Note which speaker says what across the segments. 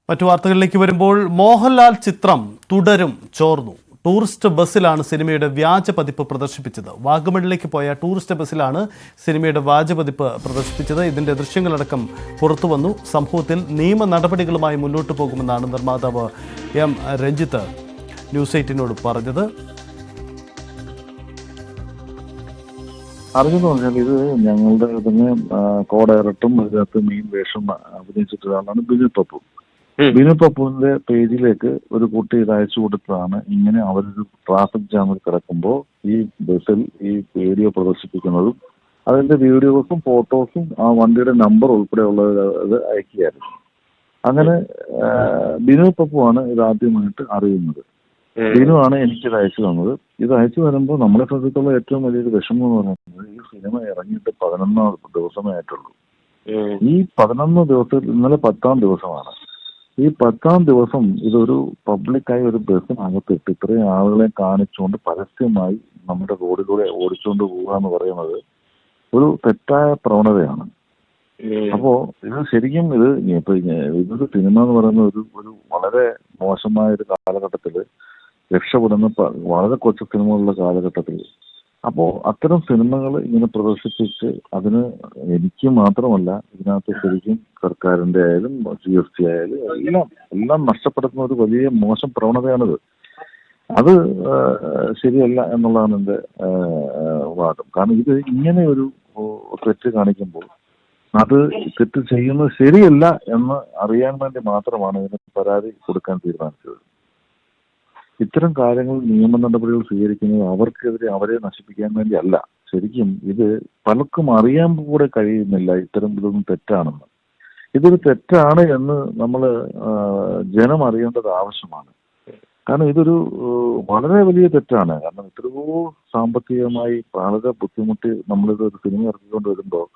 Speaker 1: മറ്റു വാർത്തകളിലേക്ക് വരുമ്പോൾ മോഹൻലാൽ ചിത്രം തുടരും ചോർന്നു. ടൂറിസ്റ്റ് ബസ്സിലാണ് സിനിമയുടെ വ്യാജ പതിപ്പ് പ്രദർശിപ്പിച്ചത്. വാഗമണിലേക്ക് പോയ ടൂറിസ്റ്റ് ബസ്സിലാണ് സിനിമയുടെ വ്യാജ പതിപ്പ് പ്രദർശിപ്പിച്ചത്. ഇതിന്റെ ദൃശ്യങ്ങളടക്കം പുറത്തുവന്നു. സംഭവത്തിൽ നിയമ നടപടികളുമായി മുന്നോട്ട് പോകുമെന്നാണ് നിർമ്മാതാവ് എം രഞ്ജിത്ത് ന്യൂസ് 8നോട് പറഞ്ഞത്.
Speaker 2: അറിഞ്ഞെന്ന് പറഞ്ഞാൽ ഇത് ഞങ്ങളുടെ തന്നെ കോ ഡയറക്ടറും അതിനകത്ത് മെയിൻ വേഷം അഭിനയിച്ചിട്ടൊരാളാണ് ബിനു പപ്പു. ബിനു പപ്പുവിന്റെ പേജിലേക്ക് ഒരു കുട്ടി ഇത് അയച്ചു കൊടുത്തതാണ്. ഇങ്ങനെ അവരൊരു ട്രാഫിക് ജാമിൽ കിടക്കുമ്പോൾ ഈ ബസ്സിൽ ഈ വീഡിയോ പ്രദർശിപ്പിക്കുന്നതും അതിന്റെ വീഡിയോസും ഫോട്ടോസും ആ വണ്ടിയുടെ നമ്പർ ഉൾപ്പെടെയുള്ളത് അയക്കുകയായിരുന്നു. അങ്ങനെ ബിനു പപ്പുവാണ് ഇത് ആദ്യമായിട്ട് അറിയുന്നത്. ബിനു ആണ് എനിക്കിത് അയച്ചു തന്നത്. ഇത് അയച്ചു വരുമ്പോൾ നമ്മളെ സംബന്ധിച്ചുള്ള ഏറ്റവും വലിയൊരു വിഷമം എന്ന് പറയുന്നത് ഈ സിനിമ ഇറങ്ങിയിട്ട് 11 ദിവസമേ ആയിട്ടുള്ളൂ. ഈ 11 ദിവസം ഇന്നലെ 10ാം ദിവസമാണ്. ഈ 10ാം ദിവസം ഇതൊരു പബ്ലിക്കായി ഒരു ബസ്സിനകത്തിട്ട് ഇത്രയും ആളുകളെ കാണിച്ചുകൊണ്ട് പരസ്യമായി നമ്മുടെ റോഡിലൂടെ ഓടിച്ചുകൊണ്ട് പോവുക എന്ന് പറയുന്നത് ഒരു തെറ്റായ പ്രവണതയാണ്. അപ്പോ ഇത് ശരിക്കും ഇതൊരു സിനിമ എന്ന് പറയുന്ന ഒരു വളരെ മോശമായ ഒരു കാലഘട്ടത്തില് രക്ഷപ്പെടുന്ന വളരെ കൊച്ചു സിനിമകളുടെ കാലഘട്ടത്തിൽ അപ്പോൾ അത്തരം സിനിമകൾ ഇങ്ങനെ പ്രദർശിപ്പിച്ച് അതിന് എനിക്ക് മാത്രമല്ല ഇതിനകത്ത് ശരിക്കും സർക്കാരിന്റെ ആയാലും GST ആയാലും എല്ലാം നഷ്ടപ്പെടുത്തുന്ന ഒരു വലിയ മോശം പ്രവണതയാണിത്. അത് ശരിയല്ല എന്നുള്ളതാണ് എൻ്റെ വാദം. കാരണം ഇത് ഇങ്ങനെ ഒരു തെറ്റ് കാണിക്കുമ്പോൾ അത് തെറ്റ് ചെയ്യുന്നത് ശരിയല്ല എന്ന് അറിയാൻ വേണ്ടി മാത്രമാണ് ഇതിന് പരാതി കൊടുക്കാൻ തീരുമാനിച്ചത്. ഇത്തരം കാര്യങ്ങൾ നിയമ നടപടികൾ സ്വീകരിക്കുന്നത് അവർക്കെതിരെ അവരെ നശിപ്പിക്കാൻ വേണ്ടി അല്ല. ശരിക്കും ഇത് പലർക്കും അറിയാൻ കൂടെ കഴിയുന്നില്ല ഇതൊന്നും തെറ്റാണെന്ന്. ഇതൊരു തെറ്റാണ് എന്ന് നമ്മൾ ജനം അറിയേണ്ടത് ആവശ്യമാണ്. കാരണം ഇതൊരു വളരെ വലിയ തെറ്റാണ്. കാരണം എത്രയോ സാമ്പത്തികമായി വളരെ ബുദ്ധിമുട്ടി നമ്മളിത് ഒരു സിനിമ ഇറക്കിക്കൊണ്ട് വരുമ്പോൾ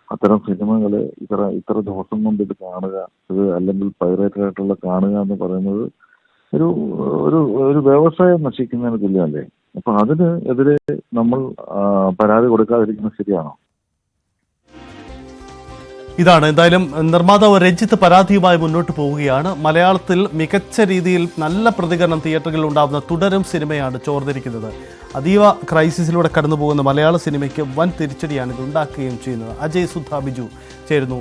Speaker 2: അത്തരം സിനിമകൾ ഇത്ര ദിവസം കൊണ്ട് ഇത് കാണുക, ഇത് അല്ലെങ്കിൽ പൈറേറ്റഡ് ആയിട്ടുള്ള കാണുക എന്ന് പറയുന്നത് ഒരു വ്യവസായം നശിക്കുന്നതിന് തുല്യമല്ലേ? അപ്പൊ അതിന് എതിരെ നമ്മൾ പരാതി കൊടുക്കാതിരിക്കുന്നത് ശരിയാണോ?
Speaker 1: ഇതാണ് എന്തായാലും നിർമ്മാതാവ് രഞ്ജിത്ത് പരാതിയുമായി മുന്നോട്ട് പോവുകയാണ്. മലയാളത്തിൽ മികച്ച രീതിയിൽ നല്ല പ്രതികരണം തിയേറ്ററുകളിൽ ഉണ്ടാകുന്ന തുടരും സിനിമയാണ് ചോർന്നിരിക്കുന്നത്. അതീവ ക്രൈസിസിലൂടെ കടന്നു പോകുന്ന മലയാള സിനിമയ്ക്ക് വൻ തിരിച്ചടിയാണ് ഇത് ഉണ്ടാക്കുകയും ചെയ്യുന്നത്. അജയ് സുധ ബിജു ചേരുന്നു.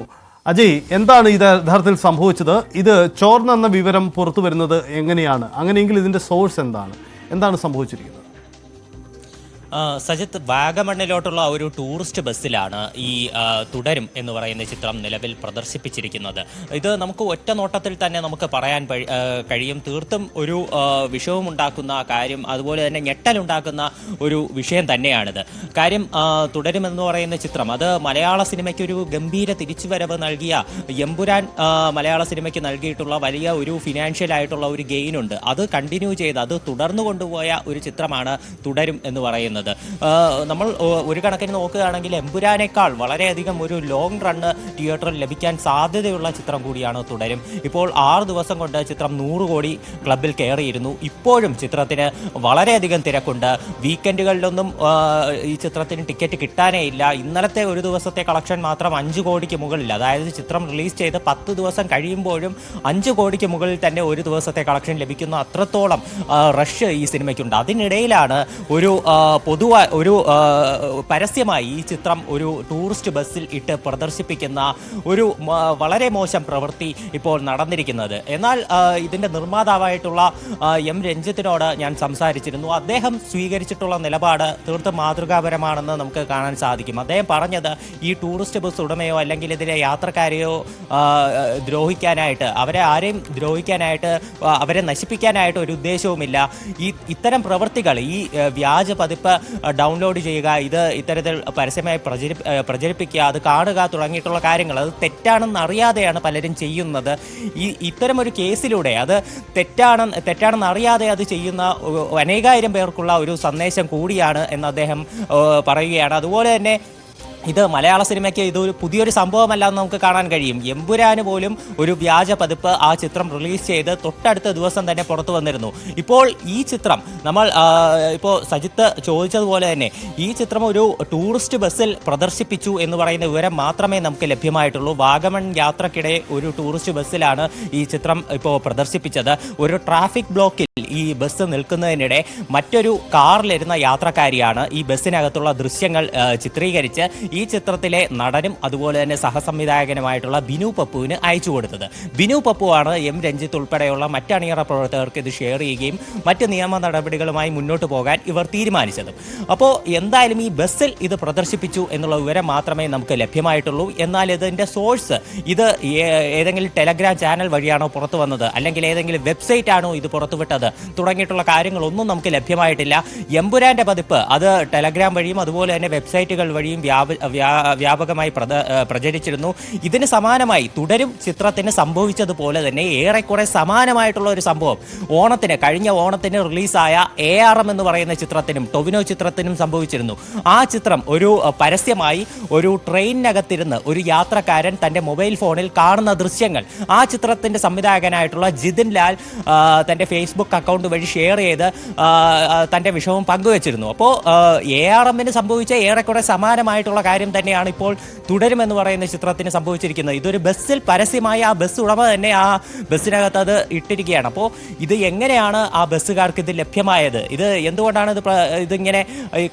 Speaker 1: അജയ്, എന്താണ് ഇത് യഥാർത്ഥത്തിൽ സംഭവിച്ചത്? ഇത് ചോർന്നെന്ന വിവരം പുറത്തു വരുന്നത് എങ്ങനെയാണ്? അങ്ങനെയെങ്കിൽ ഇതിന്റെ സോഴ്സ് എന്താണ് സംഭവിച്ചിരിക്കുന്നത്?
Speaker 3: സജിത്ത്, വാഗമണ്ണിലോട്ടുള്ള ഒരു ടൂറിസ്റ്റ് ബസ്സിലാണ് ഈ തുടരും എന്ന് പറയുന്ന ചിത്രം നിലവിൽ പ്രദർശിപ്പിച്ചിരിക്കുന്നത്. ഇത് നമുക്ക് ഒറ്റ നോട്ടത്തിൽ തന്നെ നമുക്ക് പറയാൻ കഴിയും. തീർത്തും ഒരു വിഷയമുണ്ടാക്കുന്ന കാര്യം, അതുപോലെ തന്നെ ഞെട്ടലുണ്ടാക്കുന്ന ഒരു വിഷയം തന്നെയാണിത്. കാര്യം തുടരും എന്ന് പറയുന്ന ചിത്രം അത് മലയാള സിനിമയ്ക്ക് ഒരു ഗംഭീര തിരിച്ചുവരവ് നൽകിയ എമ്പുരാൻ മലയാള സിനിമയ്ക്ക് നൽകിയിട്ടുള്ള വലിയ ഒരു ഫിനാൻഷ്യൽ ആയിട്ടുള്ള ഒരു ഗെയിനുണ്ട്. അത് കണ്ടിന്യൂ ചെയ്ത് അത് തുടർന്നു കൊണ്ടുപോയ ഒരു ചിത്രമാണ് തുടരും എന്ന് പറയുന്നത്. നമ്മൾ ഒരു കണക്കിന് നോക്കുകയാണെങ്കിൽ എമ്പുരാനേക്കാൾ വളരെയധികം ഒരു ലോങ് റണ്ണ് തിയേറ്ററിൽ ലഭിക്കാൻ സാധ്യതയുള്ള ചിത്രം കൂടിയാണ് തുടരും. ഇപ്പോൾ 6 ദിവസം കൊണ്ട് ചിത്രം 100 കോടി ക്ലബിൽ കയറിയിരുന്നു. ഇപ്പോഴും ചിത്രത്തിന് വളരെയധികം തിരക്കുണ്ട്. വീക്കെൻഡുകളിലൊന്നും ഈ ചിത്രത്തിന് ടിക്കറ്റ് കിട്ടാനേ ഇല്ല. ഇന്നലത്തെ ഒരു ദിവസത്തെ കളക്ഷൻ മാത്രം 5 കോടിക്ക് മുകളിൽ, അതായത് ചിത്രം റിലീസ് ചെയ്ത് 10 ദിവസം കഴിയുമ്പോഴും 5 കോടിക്ക് മുകളിൽ തന്നെ ഒരു ദിവസത്തെ കളക്ഷൻ ലഭിക്കുന്ന അത്രത്തോളം റഷ് ഈ സിനിമയ്ക്കുണ്ട്. അതിനിടയിലാണ് പൊതുവായി ഒരു പരസ്യമായി ഈ ചിത്രം ഒരു ടൂറിസ്റ്റ് ബസ്സിൽ ഇട്ട് പ്രദർശിപ്പിക്കുന്ന ഒരു വളരെ മോശം പ്രവൃത്തി ഇപ്പോൾ നടന്നിരിക്കുന്നത്. എന്നാൽ ഇതിൻ്റെ നിർമ്മാതാവായിട്ടുള്ള എം രഞ്ജിത്തിനോട് ഞാൻ സംസാരിച്ചിരുന്നു. അദ്ദേഹം സ്വീകരിച്ചിട്ടുള്ള നിലപാട് തീർത്തും മാതൃകാപരമാണെന്ന് നമുക്ക് കാണാൻ സാധിക്കും. അദ്ദേഹം പറഞ്ഞത് ഈ ടൂറിസ്റ്റ് ബസ് ഉടമയോ അല്ലെങ്കിൽ ഇതിലെ യാത്രക്കാരെയോ ദ്രോഹിക്കാനായിട്ട്, ആരെയും ദ്രോഹിക്കാനായിട്ട്, അവരെ നശിപ്പിക്കാനായിട്ട് ഒരു ഉദ്ദേശവുമില്ല. ഇത്തരം പ്രവൃത്തികൾ, ഈ വ്യാജ പതിപ്പ് ഡൗൺലോഡ് ചെയ്യുക, ഇത് ഇത്തരത്തിൽ പരസ്യമായി പ്രചരിപ്പിക്കുക, അത് കാണുക തുടങ്ങിയിട്ടുള്ള കാര്യങ്ങൾ അത് തെറ്റാണെന്ന് അറിയാതെയാണ് പലരും ചെയ്യുന്നത്. ഇത്തരമൊരു കേസിലൂടെ അത് തെറ്റാണെന്ന് അറിയാതെ അത് ചെയ്യുന്ന അനേകായിരം പേർക്കുള്ള ഒരു സന്ദേശം കൂടിയാണ് എന്ന് അദ്ദേഹം പറയുകയാണ്. അതുപോലെ തന്നെ ഇത് മലയാള സിനിമയ്ക്ക് ഇതൊരു പുതിയൊരു സംഭവമല്ല എന്ന് നമുക്ക് കാണാൻ കഴിയും. എമ്പുരാന് പോലും ഒരു വ്യാജ പതിപ്പ് ആ ചിത്രം റിലീസ് ചെയ്ത് തൊട്ടടുത്ത ദിവസം തന്നെ പുറത്തു വന്നിരുന്നു. ഇപ്പോൾ ഈ ചിത്രം നമ്മൾ ഇപ്പോൾ സജിത്ത് ചോദിച്ചതുപോലെ തന്നെ ഈ ചിത്രം ഒരു ടൂറിസ്റ്റ് ബസ്സിൽ പ്രദർശിപ്പിച്ചു എന്ന് പറയുന്ന വിവരം മാത്രമേ നമുക്ക് ലഭ്യമായിട്ടുള്ളൂ. വാഗമൺ യാത്രക്കിടെ ഒരു ടൂറിസ്റ്റ് ബസ്സിലാണ് ഈ ചിത്രം ഇപ്പോൾ പ്രദർശിപ്പിച്ചത്. ഒരു ട്രാഫിക് ബ്ലോക്കിൽ ഈ ബസ് നിൽക്കുന്നതിനിടെ മറ്റൊരു കാറിലിരുന്ന യാത്രക്കാരിയാണ് ഈ ബസ്സിനകത്തുള്ള ദൃശ്യങ്ങൾ ചിത്രീകരിച്ച് ഈ ചിത്രത്തിലെ നടനും അതുപോലെ തന്നെ സഹസംവിധായകനുമായിട്ടുള്ള ബിനു പപ്പുവിന് അയച്ചു കൊടുത്തത്. ബിനു പപ്പുവാണ് എം രഞ്ജിത്ത് ഉൾപ്പെടെയുള്ള മറ്റ് അണിയറ പ്രവർത്തകർക്ക് ഇത് ഷെയർ ചെയ്യുകയും മറ്റ് നിയമ നടപടികളുമായി മുന്നോട്ട് പോകാൻ ഇവർ തീരുമാനിച്ചതും. അപ്പോൾ എന്തായാലും ഈ ബസ്സിൽ ഇത് പ്രദർശിപ്പിച്ചു എന്നുള്ള വിവരം മാത്രമേ നമുക്ക് ലഭ്യമായിട്ടുള്ളൂ. എന്നാൽ ഇതിൻ്റെ സോഴ്സ് ഇത് ഏതെങ്കിലും ടെലഗ്രാം ചാനൽ വഴിയാണോ പുറത്തു വന്നത്, അല്ലെങ്കിൽ ഏതെങ്കിലും വെബ്സൈറ്റ് ആണോ ഇത് പുറത്തുവിട്ടത് തുടങ്ങിയിട്ടുള്ള കാര്യങ്ങളൊന്നും നമുക്ക് ലഭ്യമായിട്ടില്ല. എമ്പുരാന്റെ പതിപ്പ് അത് ടെലഗ്രാം വഴിയും അതുപോലെ തന്നെ വെബ്സൈറ്റുകൾ വഴിയും വ്യാപകമായി പ്രചരിച്ചിരുന്നു. ഇതിന് സമാനമായി തുടരും ചിത്രത്തിന് സംഭവിച്ചതുപോലെ തന്നെ ഏറെക്കുറെ സമാനമായിട്ടുള്ള ഒരു സംഭവം കഴിഞ്ഞ ഓണത്തിന് റിലീസായ ARM എന്ന് പറയുന്ന ചിത്രത്തിനും ടൊവിനോ ചിത്രത്തിനും സംഭവിച്ചിരുന്നു. ആ ചിത്രം ഒരു പരസ്യമായി ഒരു ട്രെയിനിനകത്തിരുന്ന് ഒരു യാത്രക്കാരൻ തൻ്റെ മൊബൈൽ ഫോണിൽ കാണുന്ന ദൃശ്യങ്ങൾ ആ ചിത്രത്തിൻ്റെ സംവിധായകനായിട്ടുള്ള ജിതിൻ ലാൽ തൻ്റെ ഫേസ്ബുക്ക് അക്കൗണ്ട് വഴി ഷെയർ ചെയ്ത് തൻ്റെ വിഷമം പങ്കുവച്ചിരുന്നു. അപ്പോൾ ARMന് സംഭവിച്ച ഏറെക്കുറെ സമാനമായിട്ടുള്ള കാര്യം തന്നെയാണ് ഇപ്പോൾ തുടരുമെന്ന് പറയുന്ന ചിത്രത്തിന് സംഭവിച്ചിരിക്കുന്നത്. ഇതൊരു ബസ്സിൽ പരസ്യമായി ആ ബസ് ഉടമ തന്നെ ആ ബസ്സിനകത്ത് അത് ഇട്ടിരിക്കുകയാണ്. അപ്പോൾ ഇത് എങ്ങനെയാണ് ആ ബസ്സുകാർക്ക് ഇത് ലഭ്യമായത്, ഇത് എന്തുകൊണ്ടാണ് ഇതിങ്ങനെ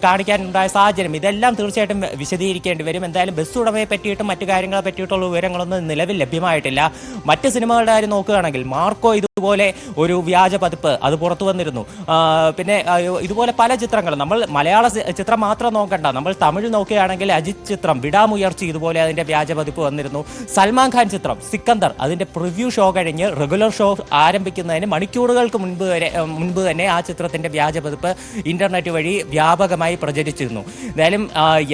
Speaker 3: കാണിക്കാനുണ്ടായ സാഹചര്യം, ഇതെല്ലാം തീർച്ചയായിട്ടും വിശദീകരിക്കേണ്ടി വരും. എന്തായാലും ബസ് ഉടമയെ പറ്റിയിട്ടും മറ്റു കാര്യങ്ങളെ പറ്റിയിട്ടുള്ള വിവരങ്ങളൊന്നും നിലവിൽ ലഭ്യമായിട്ടില്ല. മറ്റ് സിനിമകളുടെ കാര്യം നോക്കുകയാണെങ്കിൽ മാർക്കോ ഇതുപോലെ ഒരു വ്യാജ പതിപ്പ് അത് പുറത്തു വന്നിരുന്നു. പിന്നെ ഇതുപോലെ പല ചിത്രങ്ങളും നമ്മൾ മലയാള ചിത്രം മാത്രം നോക്കണ്ട, നമ്മൾ തമിഴ് നോക്കുകയാണെങ്കിൽ അജിത് ചിത്രം വിടാമുയർച്ചി ഇതുപോലെ അതിൻ്റെ വ്യാജ പതിപ്പ് വന്നിരുന്നു. സൽമാൻ ഖാൻ ചിത്രം സിക്കന്ദർ അതിൻ്റെ പ്രിവ്യൂ ഷോ കഴിഞ്ഞ് റെഗുലർ ഷോ ആരംഭിക്കുന്നതിന് മണിക്കൂറുകൾക്ക് മുൻപ് തന്നെ ആ ചിത്രത്തിൻ്റെ വ്യാജ പതിപ്പ് ഇന്റർനെറ്റ് വഴി വ്യാപകമായി പ്രചരിച്ചിരുന്നു. എന്തായാലും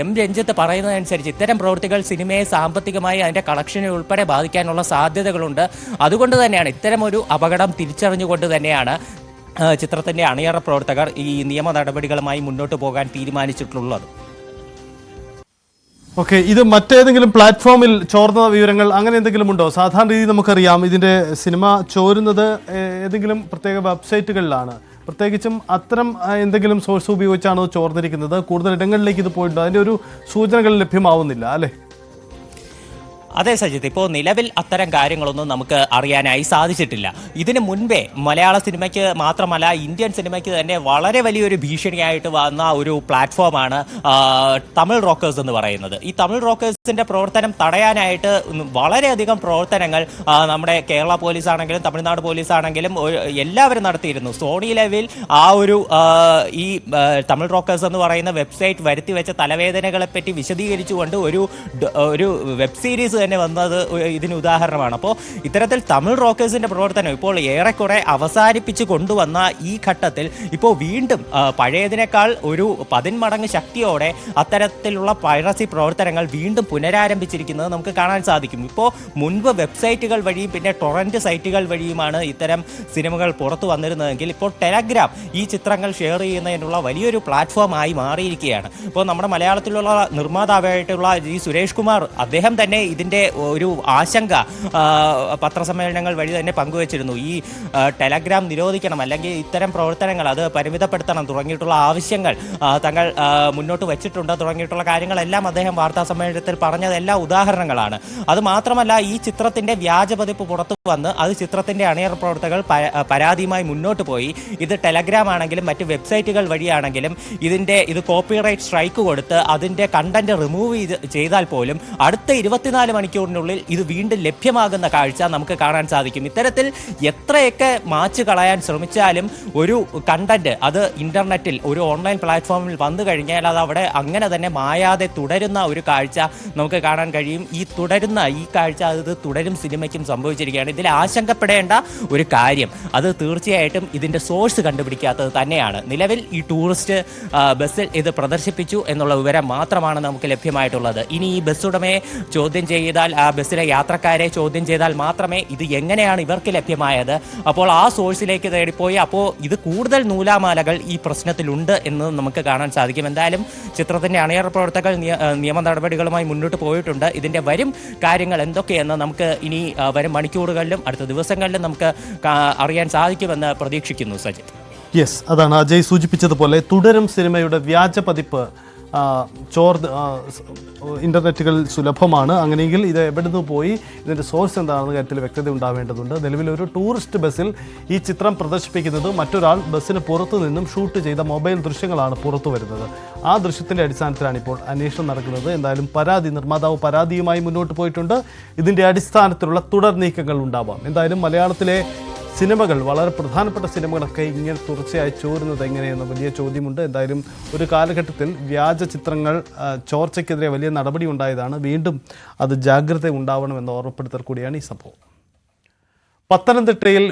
Speaker 3: എം രഞ്ജിത്ത് പറയുന്നതനുസരിച്ച് ഇത്തരം പ്രവൃത്തികൾ സിനിമയെ സാമ്പത്തികമായി അതിൻ്റെ കളക്ഷനെ ഉൾപ്പെടെ ബാധിക്കാനുള്ള സാധ്യതകളുണ്ട്. അതുകൊണ്ട് തന്നെയാണ് ഇത്തരമൊരു അപകടം തിരിച്ചറിഞ്ഞുകൊണ്ട് തന്നെയാണ് ചിത്രത്തിൻ്റെ അണിയറ പ്രവർത്തകർ ഈ നിയമ നടപടികളുമായി മുന്നോട്ട് പോകാൻ തീരുമാനിച്ചിട്ടുള്ളത്.
Speaker 1: ഓക്കെ, ഇത് മറ്റേതെങ്കിലും പ്ലാറ്റ്ഫോമിൽ ചോർന്ന വിവരങ്ങൾ അങ്ങനെ എന്തെങ്കിലും ഉണ്ടോ? സാധാരണ രീതിയിൽ നമുക്കറിയാം ഇതിൻ്റെ സിനിമ ചോരുന്നത് ഏതെങ്കിലും പ്രത്യേക വെബ്സൈറ്റുകളിലാണ്. പ്രത്യേകിച്ചും അത്തരം എന്തെങ്കിലും സോഴ്സ് ഉപയോഗിച്ചാണോ ചോർന്നിരിക്കുന്നത്? കൂടുതൽ ഇടങ്ങളിലേക്ക് ഇത് പോയിട്ടുണ്ടോ? അതിൻ്റെ ഒരു സൂചനകൾ ലഭ്യമാവുന്നില്ല അല്ലേ?
Speaker 3: അതെ സജിത്ത്, ഇപ്പോൾ നിലവിൽ അത്തരം കാര്യങ്ങളൊന്നും നമുക്ക് അറിയാനായി സാധിച്ചിട്ടില്ല. ഇതിനു മുൻപേ മലയാള സിനിമയ്ക്ക് മാത്രമല്ല ഇന്ത്യൻ സിനിമയ്ക്ക് തന്നെ വളരെ വലിയൊരു ഭീഷണിയായിട്ട് വന്ന ഒരു പ്ലാറ്റ്ഫോമാണ് തമിഴ് റോക്കേഴ്സ് എന്ന് പറയുന്നത്. ഈ തമിഴ് റോക്കേഴ്സിന്റെ പ്രവർത്തനം തടയാനായിട്ട് വളരെയധികം പ്രവർത്തനങ്ങൾ നമ്മുടെ കേരള പോലീസ് ആണെങ്കിലും തമിഴ്നാട് പോലീസ് ആണെങ്കിലും എല്ലാവരും നടത്തിയിരുന്നു. സോണി ലെവൽ ആ ഒരു ഈ തമിഴ് റോക്കേഴ്സ് എന്ന് പറയുന്ന വെബ്സൈറ്റ് വരുത്തി വെച്ച തലവേദനകളെ പറ്റി വിശദീകരിച്ചുകൊണ്ട് ഒരു വെബ് സീരീസ് തന്നെ വന്നത് ഇതിന് ഉദാഹരണമാണ്. അപ്പോൾ ഇത്തരത്തിൽ തമിഴ് റോക്കേഴ്സിന്റെ പ്രവർത്തനം ഇപ്പോൾ ഏറെക്കുറെ അവസാനിപ്പിച്ച് കൊണ്ടുവന്ന ഈ ഘട്ടത്തിൽ ഇപ്പോൾ വീണ്ടും പഴയതിനേക്കാൾ ഒരു 10 മടങ്ങ് ശക്തിയോടെ അത്തരത്തിലുള്ള പൈറസി പ്രവർത്തനങ്ങൾ വീണ്ടും പുനരാരംഭിച്ചിരിക്കുന്നത് നമുക്ക് കാണാൻ സാധിക്കും. ഇപ്പോൾ മുൻപ് വെബ്സൈറ്റുകൾ വഴിയും പിന്നെ ടൊറന്റ് സൈറ്റുകൾ വഴിയുമാണ് ഇത്തരം സിനിമകൾ പുറത്തു വന്നിരുന്നതെങ്കിൽ ഇപ്പോൾ ടെലഗ്രാം ഈ ചിത്രങ്ങൾ ഷെയർ ചെയ്യുന്നതിനുള്ള വലിയൊരു പ്ലാറ്റ്ഫോമായി മാറിയിരിക്കുകയാണ്. ഇപ്പോൾ നമ്മുടെ മലയാളത്തിലുള്ള നിർമ്മാതാവായിട്ടുള്ള ജി സുരേഷ് കുമാർ അദ്ദേഹം തന്നെ ഇതിൻ്റെ ഒരു ആശങ്ക പത്രസമ്മേളനങ്ങൾ വഴി തന്നെ പങ്കുവച്ചിരുന്നു. ഈ ടെലഗ്രാം നിരോധിക്കണം, അല്ലെങ്കിൽ ഇത്തരം പ്രവർത്തനങ്ങൾ അത് പരിമിതപ്പെടുത്തണം തുടങ്ങിയിട്ടുള്ള ആവശ്യങ്ങൾ തങ്ങൾ മുന്നോട്ട് വെച്ചിട്ടുണ്ട് തുടങ്ങിയിട്ടുള്ള കാര്യങ്ങളെല്ലാം അദ്ദേഹം വാർത്താ സമ്മേളനത്തിൽ പറഞ്ഞതെല്ലാം ഉദാഹരണങ്ങളാണ്. അതുമാത്രമല്ല ഈ ചിത്രത്തിൻ്റെ വ്യാജ പതിപ്പ് പുറത്തു വന്ന് അത് ചിത്രത്തിൻ്റെ അണിയറ പ്രവർത്തകർ പരാതിയുമായി മുന്നോട്ട് പോയി. ഇത് ടെലഗ്രാം ആണെങ്കിലും മറ്റ് വെബ്സൈറ്റുകൾ വഴിയാണെങ്കിലും ഇത് കോപ്പിറൈറ്റ് സ്ട്രൈക്ക് കൊടുത്ത് അതിൻ്റെ കണ്ടന്റ് റിമൂവ് ചെയ്താൽ പോലും അടുത്ത 24 മണിക്കൂറിനുള്ളിൽ ഇത് വീണ്ടും ലഭ്യമാകുന്ന കാഴ്ച നമുക്ക് കാണാൻ സാധിക്കും. ഇത്തരത്തിൽ എത്രയൊക്കെ മാച്ച് കളയാൻ ശ്രമിച്ചാലും ഒരു കണ്ടന്റ് അത് ഇന്റർനെറ്റിൽ ഒരു ഓൺലൈൻ പ്ലാറ്റ്ഫോമിൽ വന്നു കഴിഞ്ഞാൽ അത് അവിടെ അങ്ങനെ തന്നെ മായാതെ തുടരുന്ന ഒരു കാഴ്ച നമുക്ക് കാണാൻ കഴിയും. ഈ കാഴ്ച അത് തുടരും സിനിമയ്ക്കും സംഭവിച്ചിരിക്കുകയാണ്. ഇതിൽ ആശങ്കപ്പെടേണ്ട ഒരു കാര്യം അത് തീർച്ചയായിട്ടും ഇതിൻ്റെ സോഴ്സ് കണ്ടുപിടിക്കാത്തത് തന്നെയാണ്. നിലവിൽ ഈ ടൂറിസ്റ്റ് ബസ്സിൽ ഇത് പ്രദർശിപ്പിച്ചു എന്നുള്ള വിവരം മാത്രമാണ് നമുക്ക് ലഭ്യമായിട്ടുള്ളത്. ഇനി ഈ ബസ് ഉടമയെ ചോദ്യം ചെയ്താൽ, ആ ബസ്സിലെ യാത്രക്കാരെ ചോദ്യം ചെയ്താൽ മാത്രമേ ഇത് എങ്ങനെയാണ് ഇവർക്ക് ലഭ്യമായത്, അപ്പോൾ ആ സോഴ്സിലേക്ക് തേടിപ്പോയി അപ്പോൾ ഇത് കൂടുതൽ നൂലാമാലകൾ ഈ പ്രശ്നത്തിലുണ്ട് എന്ന് നമുക്ക് കാണാൻ സാധിക്കും. എന്തായാലും ചിത്രത്തിൻ്റെ അണിയറ പ്രവർത്തകർ നിയമ നടപടികളുമായി മുന്നോട്ട് പോയിട്ടുണ്ട്. ഇതിൻ്റെ വരും കാര്യങ്ങൾ എന്തൊക്കെയെന്ന് നമുക്ക് ഇനി വരും മണിക്കൂറുകളിലും അടുത്ത ദിവസങ്ങളിലും നമുക്ക് അറിയാൻ സാധിക്കുമെന്ന് പ്രതീക്ഷിക്കുന്നു. സജിത്.
Speaker 1: യെസ്, അതാണ് അജയ് സൂചിപ്പിച്ചതുപോലെ തുടരും സിനിമയുടെ വ്യാജ പതിപ്പ് ഇന്റർനെറ്റുകളിൽ സുലഭമാണ്. അങ്ങനെയെങ്കിൽ ഇത് എവിടുന്ന് പോയി, ഇതിൻ്റെ സോഴ്സ് എന്താണെന്ന കാര്യത്തിൽ വ്യക്തത ഉണ്ടാവേണ്ടതുണ്ട്. നിലവിലൊരു ടൂറിസ്റ്റ് ബസ്സിൽ ഈ ചിത്രം പ്രദർശിപ്പിക്കുന്നത് മറ്റൊരാൾ ബസ്സിന് പുറത്തു നിന്നും ഷൂട്ട് ചെയ്ത മൊബൈൽ ദൃശ്യങ്ങളാണ് പുറത്തു വരുന്നത്. ആ ദൃശ്യത്തിൻ്റെ അടിസ്ഥാനത്തിലാണ് ഇപ്പോൾ അന്വേഷണം നടക്കുന്നത്. എന്തായാലും നിർമ്മാതാവ് പരാതിയുമായി മുന്നോട്ട് പോയിട്ടുണ്ട്. ഇതിൻ്റെ അടിസ്ഥാനത്തിലുള്ള തുടർ നീക്കങ്ങൾ ഉണ്ടാവാം. എന്തായാലും മലയാളത്തിലെ സിനിമകൾ, വളരെ പ്രധാനപ്പെട്ട സിനിമകളൊക്കെ ഇങ്ങനെ തുടർച്ചയായി ചോരുന്നത് എങ്ങനെയെന്ന വലിയ ചോദ്യമുണ്ട്. എന്തായാലും ഒരു കാലഘട്ടത്തിൽ വ്യാജ ചിത്രങ്ങൾ ചോർച്ചയ്ക്കെതിരെ വലിയ നടപടി ഉണ്ടായതാണ്. വീണ്ടും അത് ജാഗ്രത ഉണ്ടാവണമെന്ന ഓർമ്മപ്പെടുത്തൽ കൂടിയാണ് ഈ സംഭവം. പത്തനംതിട്ടയിൽ